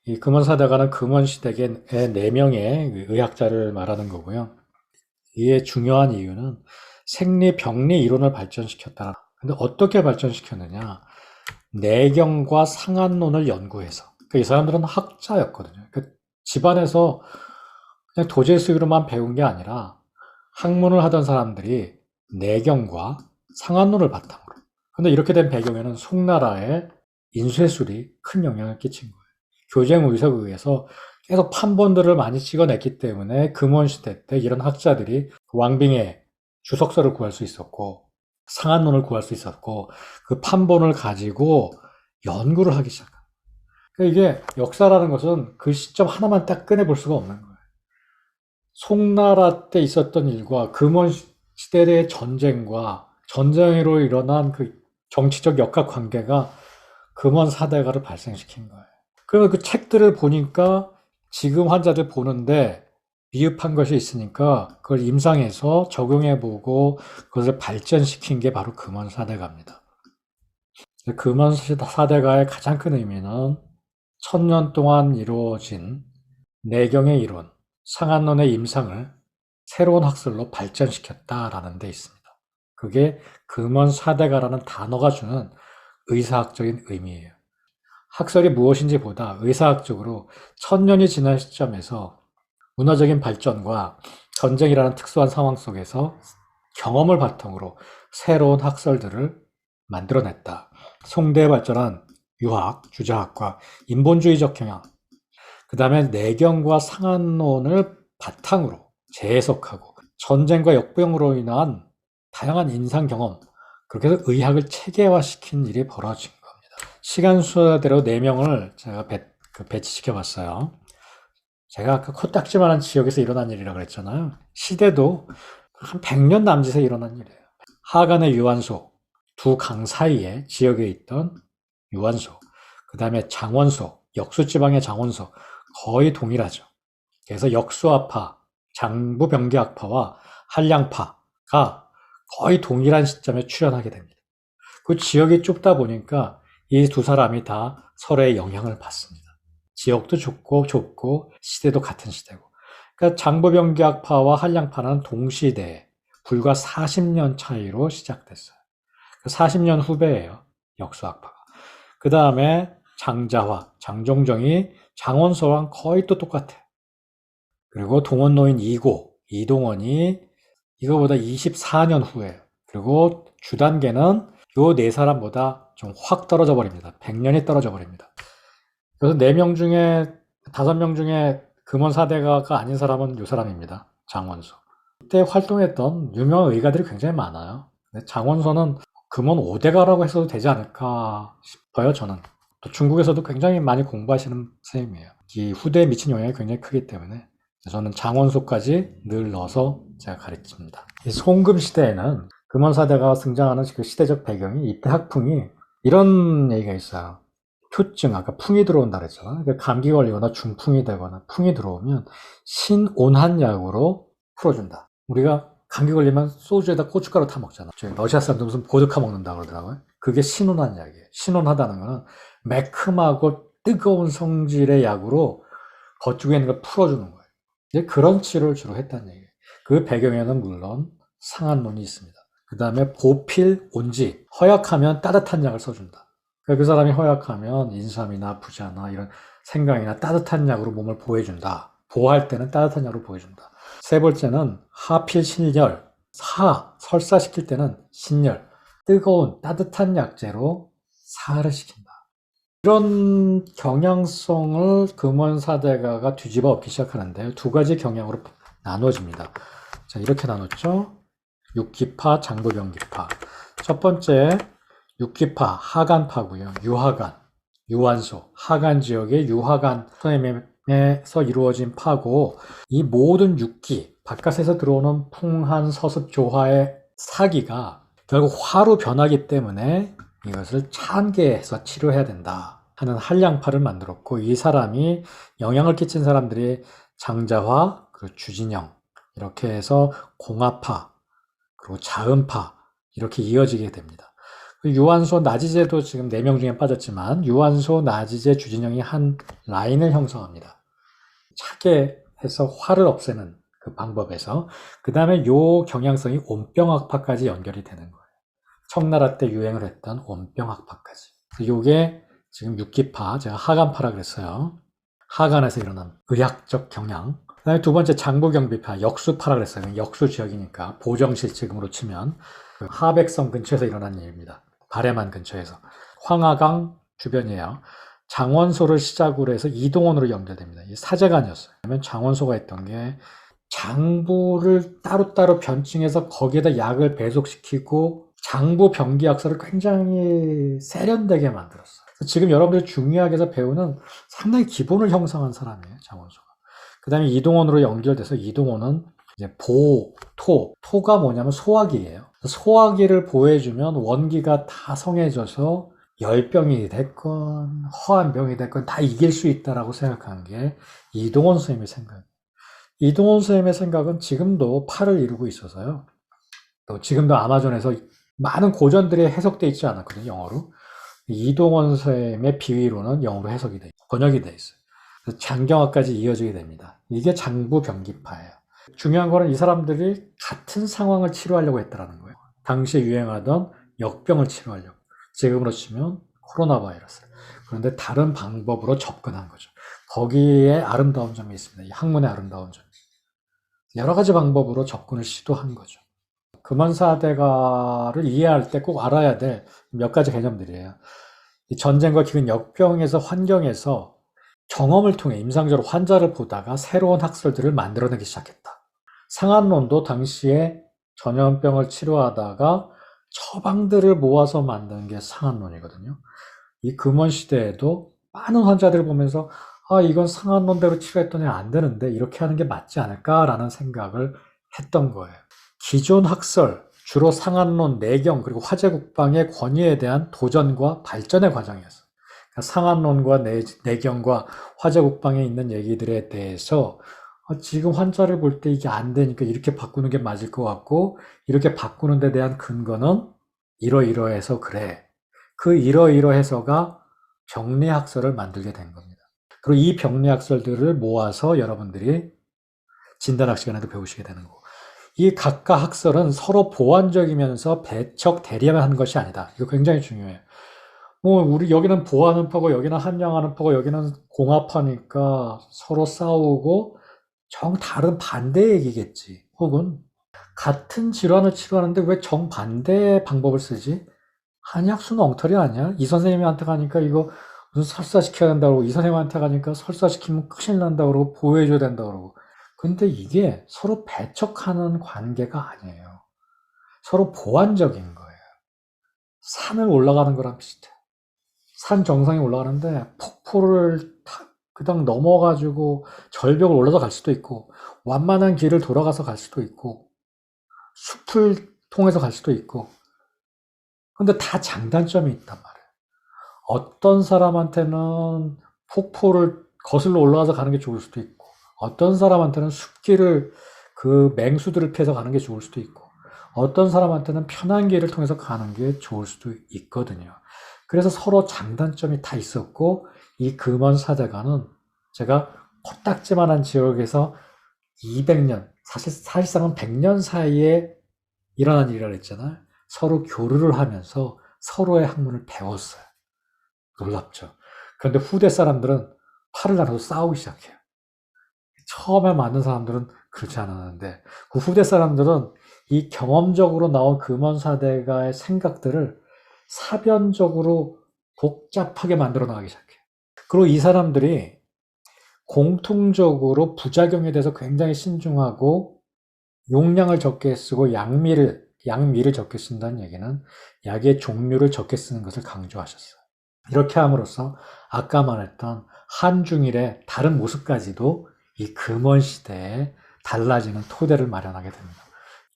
이 금원사대가는 금원시대의 4명의 의학자를 말하는 거고요. 이게 중요한 이유는 생리병리 이론을 발전시켰다. 근데 어떻게 발전시켰느냐? 내경과 상한론을 연구해서. 그러니까 이 사람들은 학자였거든요. 그러니까 집안에서 그냥 도제수기로만 배운 게 아니라 학문을 하던 사람들이 내경과 상한론을 바탕으로. 근데 이렇게 된 배경에는 송나라의 인쇄술이 큰 영향을 끼친 거예요. 교쟁 의석에 의해서 계속 판본들을 많이 찍어냈기 때문에 금원시대 때 이런 학자들이 왕빙의 주석서를 구할 수 있었고 상한론을 구할 수 있었고 그 판본을 가지고 연구를 하기 시작합니다. 그러니까 이게 역사라는 것은 그 시점 하나만 딱 꺼내볼 수가 없는 거예요. 송나라 때 있었던 일과 금원시대의 전쟁과 전쟁으로 일어난 그 정치적 역학관계가 금원사대가를 발생시킨 거예요. 그러면 그 책들을 보니까 지금 환자들 보는데 미흡한 것이 있으니까 그걸 임상해서 적용해보고 그것을 발전시킨 게 바로 금원사대가입니다. 금원사대가의 가장 큰 의미는 1000년 동안 이루어진 내경의 이론, 상한론의 임상을 새로운 학설로 발전시켰다라는 데 있습니다. 그게 금원사대가라는 단어가 주는 의사학적인 의미예요. 학설이 무엇인지 보다 의사학적으로 1000년이 지난 시점에서 문화적인 발전과 전쟁이라는 특수한 상황 속에서 경험을 바탕으로 새로운 학설들을 만들어냈다. 송대에 발전한 유학, 주자학과 인본주의적 경향, 그 다음에 내경과 상한론을 바탕으로 재해석하고 전쟁과 역병으로 인한 다양한 인상 경험, 그렇게 해서 의학을 체계화시킨 일이 벌어진 겁니다. 시간 순서대로 4명을 제가 배치시켜 봤어요. 제가 아까 코딱지만한 지역에서 일어난 일이라고 그랬잖아요. 시대도 한 100년 남짓에 일어난 일이에요. 하간의 유한소, 두 강 사이에 지역에 있던 유한소, 그 다음에 장원소, 역수지방의 장원소, 거의 동일하죠. 그래서 역수아파, 장부병기학파와 한량파가 거의 동일한 시점에 출현하게 됩니다. 그 지역이 좁다 보니까 이 두 사람이 다 서로의 영향을 받습니다. 지역도 좁고 시대도 같은 시대고. 그러니까 장부병기학파와 한량파는 동시대에 불과 40년 차이로 시작됐어요. 40년 후배예요. 역수학파가. 그 다음에 장자화, 장종정이 장원소랑 거의 또 똑같아요. 그리고 동원노인 이동원이 이거보다 24년 후에요. 그리고 주단계는 요 4사람보다 좀 확 떨어져 버립니다. 100년이 떨어져 버립니다. 그래서 4명 중에 5명 중에 금원사대가가 아닌 사람은 요 사람입니다. 장원소. 그때 활동했던 유명한 의가들이 굉장히 많아요. 장원소는 금원 5대가라고 해서도 되지 않을까 싶어요, 저는. 또 중국에서도 굉장히 많이 공부하시는 선생님이에요. 이 후대에 미친 영향이 굉장히 크기 때문에 저는 장원소까지 늘 넣어서 제가 가르칩니다. 이 송금 시대에는 금원사대가 등장하는 그 시대적 배경이 이때 학풍이 이런 얘기가 있어요. 표증, 아까 풍이 들어온다 그랬잖아. 그러니까 감기 걸리거나 중풍이 되거나 풍이 들어오면 신온한약으로 풀어준다. 우리가 감기 걸리면 소주에다 고춧가루 타 먹잖아. 러시아 사람들 무슨 보드카 먹는다 그러더라고요. 그게 신온한약이에요. 신온하다는 거는 매큼하고 뜨거운 성질의 약으로 겉쪽에 있는 걸 풀어주는 거예요. 이제 그런 치료를 주로 했다는 얘기예요. 그 배경에는 물론 상한론이 있습니다. 그 다음에 보필, 온지, 허약하면 따뜻한 약을 써준다. 그 사람이 허약하면 인삼이나 부자나 이런 생강이나 따뜻한 약으로 몸을 보호해준다. 보호할 때는 따뜻한 약으로 보호해준다. 세 번째는 하필 신열, 설사시킬 때는 신열, 뜨거운 따뜻한 약재로 사를 시킨다. 이런 경향성을 금원사대가가 뒤집어 엎기 시작하는데요. 두 가지 경향으로 나눠집니다. 자, 이렇게 나눴죠. 육기파, 장부병기파. 첫 번째 육기파, 하간파고요. 유하간, 유한소, 하간 지역의 유하간 선임에서 이루어진 파고 이 모든 육기, 바깥에서 들어오는 풍한, 서습, 조화의 사기가 결국 화로 변하기 때문에 이것을 찬계해서 치료해야 된다 하는 한량파를 만들었고 이 사람이 영향을 끼친 사람들이 장자화, 그리고 주진영 이렇게 해서 공화파, 그리고 자음파 이렇게 이어지게 됩니다. 유한소 나지제도 지금 4명 중에 빠졌지만 유한소 나지제 주진영이 한 라인을 형성합니다. 차게 해서 화를 없애는 그 방법에서 그 다음에 요 경향성이 온병학파까지 연결이 되는 거예요. 청나라 때 유행을 했던 온병학파까지. 요게 지금 육기파, 제가 하간파라 그랬어요. 하간에서 일어난 의학적 경향. 그 다음에 두 번째 장부경비파, 역수파라 그랬어요. 역수 지역이니까 보정실 지금으로 치면 그 하백성 근처에서 일어난 일입니다. 발해만 근처에서. 황하강 주변이에요. 장원소를 시작으로 해서 이동원으로 연결됩니다. 이 사제관이었어요. 그러면 장원소가 있던 게 장부를 따로따로 변증해서 거기에다 약을 배속시키고 장부 병기약서를 굉장히 세련되게 만들었어요. 지금 여러분들이 중의학에서 배우는 상당히 기본을 형성한 사람이에요, 장원소가. 그 다음에 이동원으로 연결돼서 이동원은 이제 토가 뭐냐면 소화기예요. 소화기를 보호해주면 원기가 다 성해져서 열병이 됐건 허한병이 됐건 다 이길 수 있다라고 생각한 게 이동원 선생님의 생각이에요. 이동원 선생님의 생각은 지금도 팔을 이루고 있어서요. 또 지금도 아마존에서 많은 고전들이 해석되어 있지 않았거든요, 영어로. 이동원 선생님의 비위로는 영어로 해석이 돼, 번역이 돼 있어요. 그래서 장경화까지 이어지게 됩니다. 이게 장부병기파예요. 중요한 거는 이 사람들이 같은 상황을 치료하려고 했다는 거예요. 당시에 유행하던 역병을 치료하려고. 지금으로 치면 코로나 바이러스. 그런데 다른 방법으로 접근한 거죠. 거기에 아름다운 점이 있습니다. 이 학문의 아름다운 점이. 여러 가지 방법으로 접근을 시도한 거죠. 금원사대가를 이해할 때 꼭 알아야 될 몇 가지 개념들이에요. 이 전쟁과 기근 역병에서 환경에서 경험을 통해 임상적으로 환자를 보다가 새로운 학설들을 만들어내기 시작했다. 상한론도 당시에 전염병을 치료하다가 처방들을 모아서 만든 게 상한론이거든요. 이 금원시대에도 많은 환자들을 보면서 이건 상한론대로 치료했더니 안 되는데 이렇게 하는 게 맞지 않을까라는 생각을 했던 거예요. 기존 학설, 주로 상한론, 내경, 그리고 화제국방의 권위에 대한 도전과 발전의 과정이었어요. 그러니까 상한론과 내경과 화제국방에 있는 얘기들에 대해서 지금 환자를 볼 때 이게 안 되니까 이렇게 바꾸는 게 맞을 것 같고 이렇게 바꾸는 데 대한 근거는 이러이러해서 그래. 그 이러이러해서가 병리학설을 만들게 된 겁니다. 그리고 이 병리학설들을 모아서 여러분들이 진단학 시간에도 배우시게 되는 거고 이 각각 학설은 서로 보완적이면서 배척 대립하는 것이 아니다. 이거 굉장히 중요해요. 우리 여기는 보완은 파고 여기는 한양하는 파고 여기는 공합하니까 서로 싸우고 정다른 반대 얘기겠지. 혹은 같은 질환을 치료하는데 왜 정반대의 방법을 쓰지? 한약수는 엉터리 아니야? 이 선생님한테 가니까 이거 무슨 설사시켜야 된다고 그러고 이 선생님한테 가니까 설사시키면 큰일 난다고 그러고 보호해줘야 된다고 그러고 근데 이게 서로 배척하는 관계가 아니에요. 서로 보완적인 거예요. 산을 올라가는 거랑 비슷해. 산 정상에 올라가는데 폭포를 그당 넘어가지고 절벽을 올라서 갈 수도 있고 완만한 길을 돌아가서 갈 수도 있고 숲을 통해서 갈 수도 있고 근데 다 장단점이 있단 말이에요. 어떤 사람한테는 폭포를 거슬러 올라가서 가는 게 좋을 수도 있고 어떤 사람한테는 숲길을 그 맹수들을 피해서 가는 게 좋을 수도 있고 어떤 사람한테는 편한 길을 통해서 가는 게 좋을 수도 있거든요. 그래서 서로 장단점이 다 있었고 이 금원사대가는 제가 코딱지만한 지역에서 200년, 사실상은 100년 사이에 일어난 일이라고 했잖아요. 서로 교류를 하면서 서로의 학문을 배웠어요. 놀랍죠. 그런데 후대 사람들은 팔을 나눠서 싸우기 시작해요. 처음에 만든 사람들은 그렇지 않았는데 그 후대 사람들은 이 경험적으로 나온 금원사대가의 생각들을 사변적으로 복잡하게 만들어 나가기 시작해요. 그리고 이 사람들이 공통적으로 부작용에 대해서 굉장히 신중하고 용량을 적게 쓰고 양미를 적게 쓴다는 얘기는 약의 종류를 적게 쓰는 것을 강조하셨어요. 이렇게 함으로써 아까 말했던 한중일의 다른 모습까지도 이 금원시대에 달라지는 토대를 마련하게 됩니다.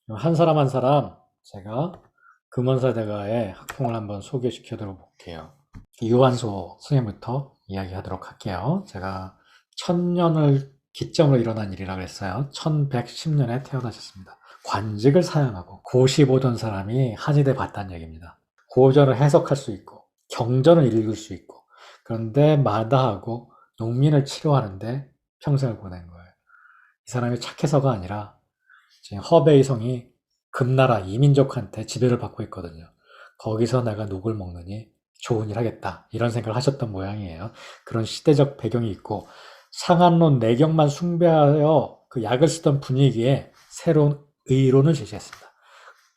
한 사람 한 사람 제가 금원사대가의 학풍을 한번 소개시켜 드려볼게요. 유한소 선생님부터 이야기하도록 할게요. 제가 1000년을 기점으로 일어난 일이라고 했어요. 1110년에 태어나셨습니다. 관직을 사양하고 고시 보던 사람이 한의대 봤다는 얘기입니다. 고전을 해석할 수 있고 경전을 읽을 수 있고 그런데 마다하고 농민을 치료하는데 평생을 보낸 거예요. 이 사람이 착해서가 아니라 지금 허베이성이 금나라 이민족한테 지배를 받고 있거든요. 거기서 내가 녹을 먹느니 좋은 일 하겠다 이런 생각을 하셨던 모양이에요. 그런 시대적 배경이 있고 상한론 내경만 숭배하여 그 약을 쓰던 분위기에 새로운 의론을 제시했습니다.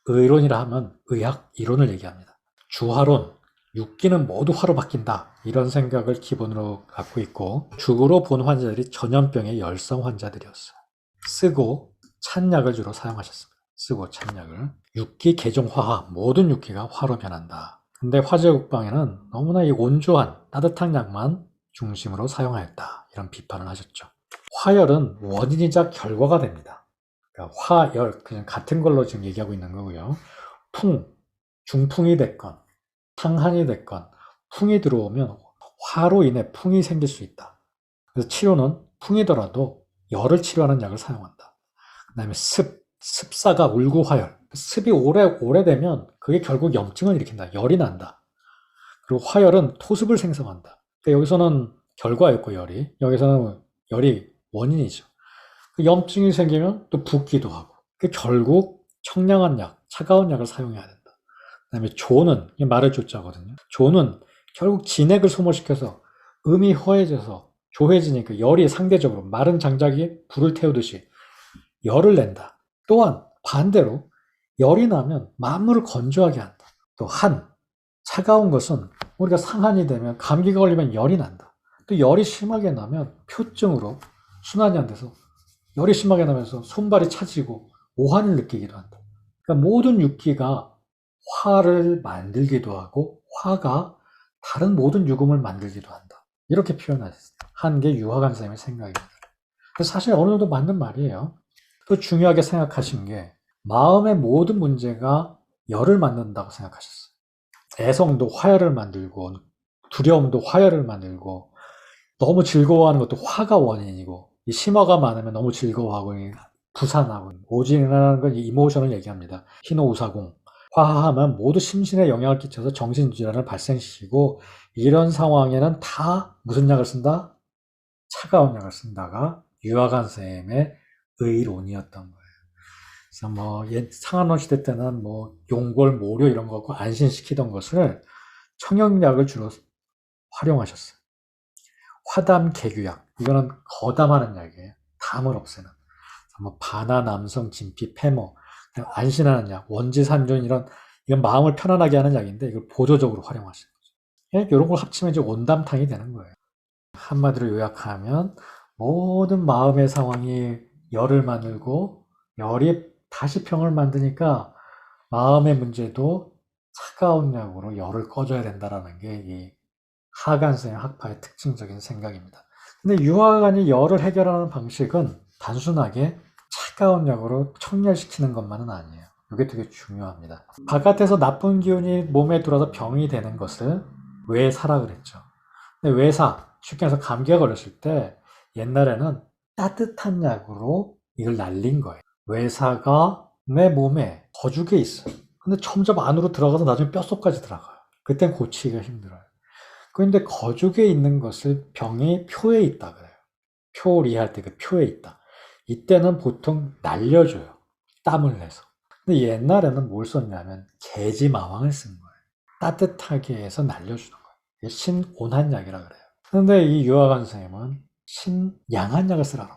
의론이라 하면 의학 이론을 얘기합니다. 주화론, 육기는 모두 화로 바뀐다 이런 생각을 기본으로 갖고 있고 죽으로 본 환자들이 전염병의 열성 환자들이었어요. 쓰고 찬약을 주로 사용하셨습니다. 쓰고 찬약을. 육기 개종화하, 모든 육기가 화로 변한다. 근데 화재국방에는 너무나 이 온조한 따뜻한 약만 중심으로 사용하였다. 이런 비판을 하셨죠. 화열은 원인이자 결과가 됩니다. 그러니까 화열, 그냥 같은 걸로 지금 얘기하고 있는 거고요. 풍, 중풍이 됐건 상한이 됐건 풍이 들어오면 화로 인해 풍이 생길 수 있다. 그래서 치료는 풍이더라도 열을 치료하는 약을 사용한다. 그 다음에 습사가 울구화열. 습이 오래되면 그게 결국 염증을 일으킨다. 열이 난다. 그리고 화열은 토습을 생성한다. 그러니까 여기서는 결과였고 열이. 여기서는 열이 원인이죠. 그 염증이 생기면 또 붓기도 하고. 그 결국 청량한 약, 차가운 약을 사용해야 된다. 그 다음에 조는, 이 말을 조자거든요. 조는 결국 진액을 소모시켜서 음이 허해져서 조해지니까 열이 상대적으로 마른 장작이 불을 태우듯이 열을 낸다. 또한 반대로 열이 나면 만물을 건조하게 한다. 또 차가운 것은 우리가 상한이 되면 감기가 걸리면 열이 난다. 또 열이 심하게 나면 표증으로 순환이 안 돼서 열이 심하게 나면서 손발이 차지고 오한을 느끼기도 한다. 그러니까 모든 육기가 화를 만들기도 하고 화가 다른 모든 유금을 만들기도 한다. 이렇게 한 게 유화관 선생님의 생각입니다. 사실 어느 정도 맞는 말이에요. 또 중요하게 생각하신 게 마음의 모든 문제가 열을 만든다고 생각하셨어요. 애성도 화열을 만들고 두려움도 화열을 만들고 너무 즐거워하는 것도 화가 원인이고 이 심화가 많으면 너무 즐거워하고 부산하고 오진이라는 건 이모션을 얘기합니다. 희노우사공. 화하면 모두 심신에 영향을 끼쳐서 정신질환을 발생시키고 이런 상황에는 다 무슨 약을 쓴다? 차가운 약을 쓴다가 유화관 쌤의 의론이었던 거예요. 그래서 상한론 시대 때는 용골, 모료 이런 거 갖고 안심시키던 것을 청형약을 주로 활용하셨어요. 화담, 개규약. 이거는 거담하는 약이에요. 담을 없애는. 바나, 남성, 진피, 패모. 안신하는 약, 원지산존 이건 마음을 편안하게 하는 약인데 이걸 보조적으로 활용하시는 거죠. 이런 걸 합치면 이제 온담탕이 되는 거예요. 한마디로 요약하면 모든 마음의 상황이 열을 만들고 열이 다시 평을 만드니까 마음의 문제도 차가운 약으로 열을 꺼줘야 된다라는 게 이 하간생 학파의 특징적인 생각입니다. 근데 유화관이 열을 해결하는 방식은 단순하게 차가운 약으로 청열시키는 것만은 아니에요. 이게 되게 중요합니다. 바깥에서 나쁜 기운이 몸에 들어와서 병이 되는 것을 외사라 그랬죠. 근데 외사, 쉽게 해서 감기가 걸렸을 때 옛날에는 따뜻한 약으로 이걸 날린 거예요. 외사가 내 몸에 거죽에 있어요. 근데 점점 안으로 들어가서 나중에 뼛속까지 들어가요. 그땐 고치기가 힘들어요. 그런데 거죽에 있는 것을 병이 표에 있다 그래요. 표리할 때 그 표에 있다. 이때는 보통 날려줘요. 땀을 내서. 근데 옛날에는 뭘 썼냐면 개지마왕을 쓴 거예요. 따뜻하게 해서 날려주는 거예요. 신온한약이라 그래요. 그런데 이 유화관 선생님은 신양한 약을 쓰라는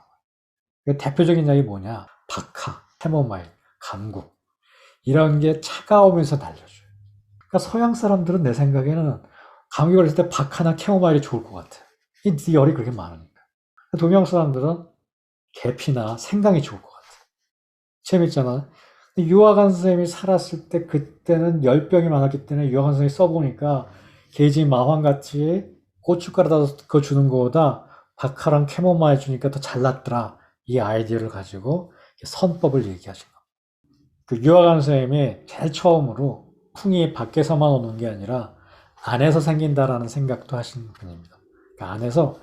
거예요. 대표적인 약이 뭐냐? 박하, 캐모마일, 감국 이런 게 차가우면서 날려줘요. 그러니까 서양 사람들은 내 생각에는 감기 걸릴 때 박하나 캐모마일이 좋을 것 같아요. 이 열이 그렇게 많으니까. 동양 사람들은 계피나 생강이 좋을 것 같아요. 재밌잖아. 유화관 선생님이 살았을 때 그때는 열병이 많았기 때문에 유화관 선생님이 써보니까 게지 마황같이 고춧가루다 그거 주는 거보다 박하랑 캐모마일 주니까 더 잘났더라. 이 아이디어를 가지고 선법을 얘기하신 거. 그 유화관 선생님이 제일 처음으로 풍이 밖에서만 오는 게 아니라 안에서 생긴다라는 생각도 하신 분입니다. 그러니까 안에서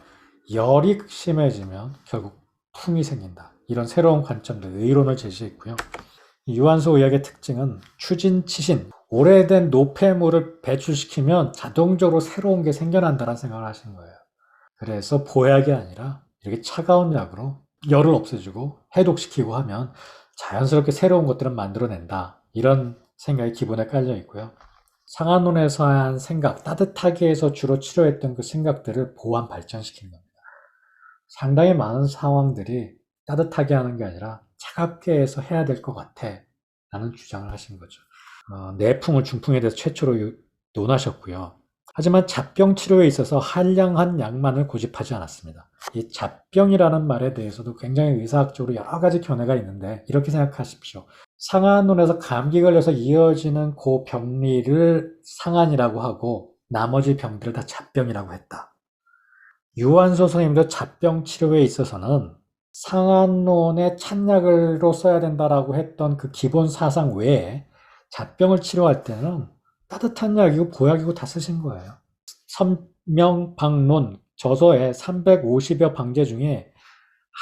열이 심해지면 결국 풍이 생긴다. 이런 새로운 관점들, 의론을 제시했고요. 유한소 의학의 특징은 추진, 치신, 오래된 노폐물을 배출시키면 자동적으로 새로운 게 생겨난다는 생각을 하신 거예요. 그래서 보약이 아니라 이렇게 차가운 약으로 열을 없애주고 해독시키고 하면 자연스럽게 새로운 것들을 만들어낸다. 이런 생각이 기본에 깔려 있고요. 상한론에서 한 생각, 따뜻하게 해서 주로 치료했던 그 생각들을 보완 발전시킨 겁니다. 상당히 많은 상황들이 따뜻하게 하는 게 아니라 차갑게 해서 해야 될 것 같아 라는 주장을 하신 거죠. 내풍을 중풍에 대해서 최초로 논하셨고요. 하지만 잡병 치료에 있어서 한량한 약만을 고집하지 않았습니다. 이 잡병이라는 말에 대해서도 굉장히 의사학적으로 여러 가지 견해가 있는데 이렇게 생각하십시오. 상한론에서 감기 걸려서 이어지는 그 병리를 상한이라고 하고 나머지 병들을 다 잡병이라고 했다. 유한소 선생님도 잡병 치료에 있어서는 상한론의 찬약으로 써야 된다라고 했던 그 기본 사상 외에 잡병을 치료할 때는 따뜻한 약이고 보약이고 다 쓰신 거예요. 선명방론 저서에 350여 방제 중에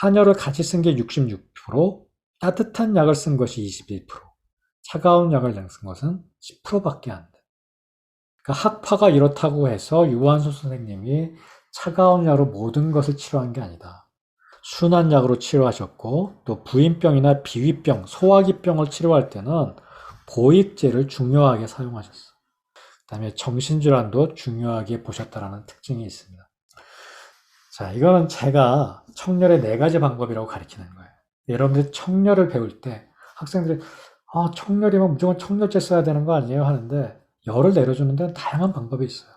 한열을 같이 쓴 게 66%, 따뜻한 약을 쓴 것이 21%, 차가운 약을 쓴 것은 10%밖에 안 돼. 그러니까 학파가 이렇다고 해서 유한소 선생님이 차가운 약으로 모든 것을 치료한 게 아니다. 순한 약으로 치료하셨고 또 부인병이나 비위병, 소화기병을 치료할 때는 보익제를 중요하게 사용하셨어. 그다음에 정신질환도 중요하게 보셨다라는 특징이 있습니다. 자, 이거는 제가 청열의 4가지 방법이라고 가리키는 거예요. 여러분들 청열을 배울 때 학생들이 청열이면 무조건 청열제 써야 되는 거 아니에요? 하는데 열을 내려주는 데는 다양한 방법이 있어요.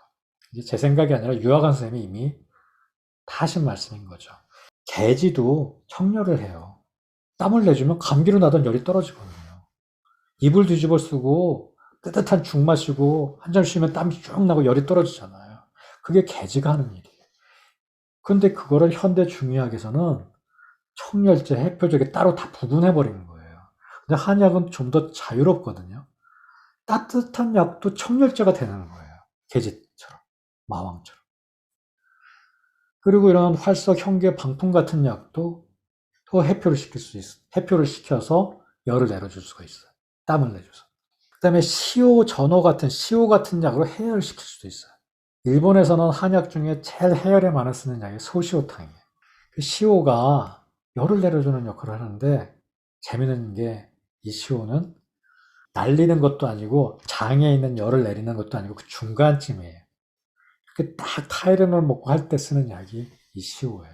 이게 제 생각이 아니라 유학원 선생님이 이미 다 하신 말씀인 거죠. 개지도 청열을 해요. 땀을 내주면 감기로 나던 열이 떨어지거든요. 이불 뒤집어 쓰고 뜨뜻한 죽 마시고 한잔 쉬면 땀이 쭉 나고 열이 떨어지잖아요. 그게 개지가 하는 일이에요. 근데 그거를 현대 중의학에서는 청열제, 해표제에 따로 다 구분해버리는 거예요. 근데 한약은 좀 더 자유롭거든요. 따뜻한 약도 청열제가 되는 거예요. 개지처럼, 마왕처럼. 그리고 이런 활석, 현계, 방풍 같은 약도 또 해표를 시킬 수 있어. 해표를 시켜서 열을 내려줄 수가 있어요. 땀을 내줘서. 그 다음에 시오 같은 약으로 해열을 시킬 수도 있어요. 일본에서는 한약 중에 제일 해열에 많이 쓰는 약이 소시오탕이에요. 그 시오가 열을 내려주는 역할을 하는데 재미있는 게 이 시오는 날리는 것도 아니고 장에 있는 열을 내리는 것도 아니고 그 중간쯤이에요. 그 딱 타이레놀 먹고 할 때 쓰는 약이 이 시오예요.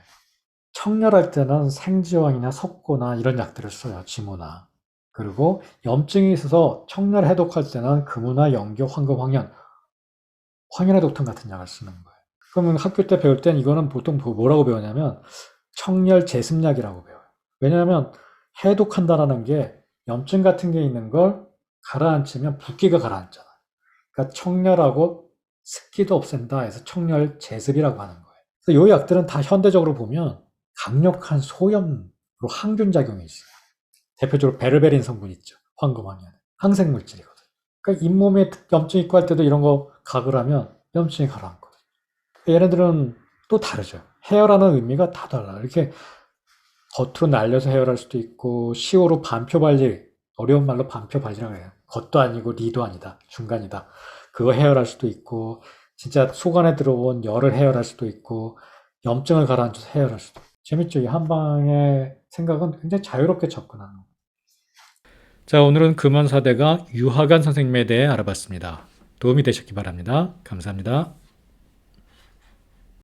청열할 때는 생지황이나 석고나 이런 약들을 써요. 지모나. 그리고 염증이 있어서 청열 해독할 때는 금우나 영교, 황금, 황현, 황현해독통 같은 약을 쓰는 거예요. 그러면 학교 때 배울 땐 이거는 보통 뭐라고 배우냐면 청열 제습약이라고 배워요. 왜냐하면 해독한다라는 게 염증 같은 게 있는 걸 가라앉히면 붓기가 가라앉잖아. 그러니까 청열하고 습기도 없앤다 해서 청열 제습이라고 하는 거예요. 그래서 이 약들은 다 현대적으로 보면 강력한 소염으로 항균 작용이 있어요. 대표적으로 베르베린 성분 있죠. 황금황현. 항생물질이거든. 그러니까 잇몸에 염증 있고 할 때도 이런 거 각을 하면 염증이 가라앉거든. 얘네들은 또 다르죠. 헤어라는 의미가 다 달라요. 이렇게 겉으로 날려서 헤어할 수도 있고 시오로 반표발리, 어려운 말로 반표발리라고 해요. 겉도 아니고 리도 아니다. 중간이다. 그거 헤어할 수도 있고 진짜 속 안에 들어온 열을 헤어할 수도 있고 염증을 가라앉혀서 헤어할 수도 있고 재밌죠. 이 한방의 생각은 굉장히 자유롭게 접근하는 거예요. 자, 오늘은 금원사대가 유하관 선생님에 대해 알아봤습니다. 도움이 되셨기 바랍니다. 감사합니다.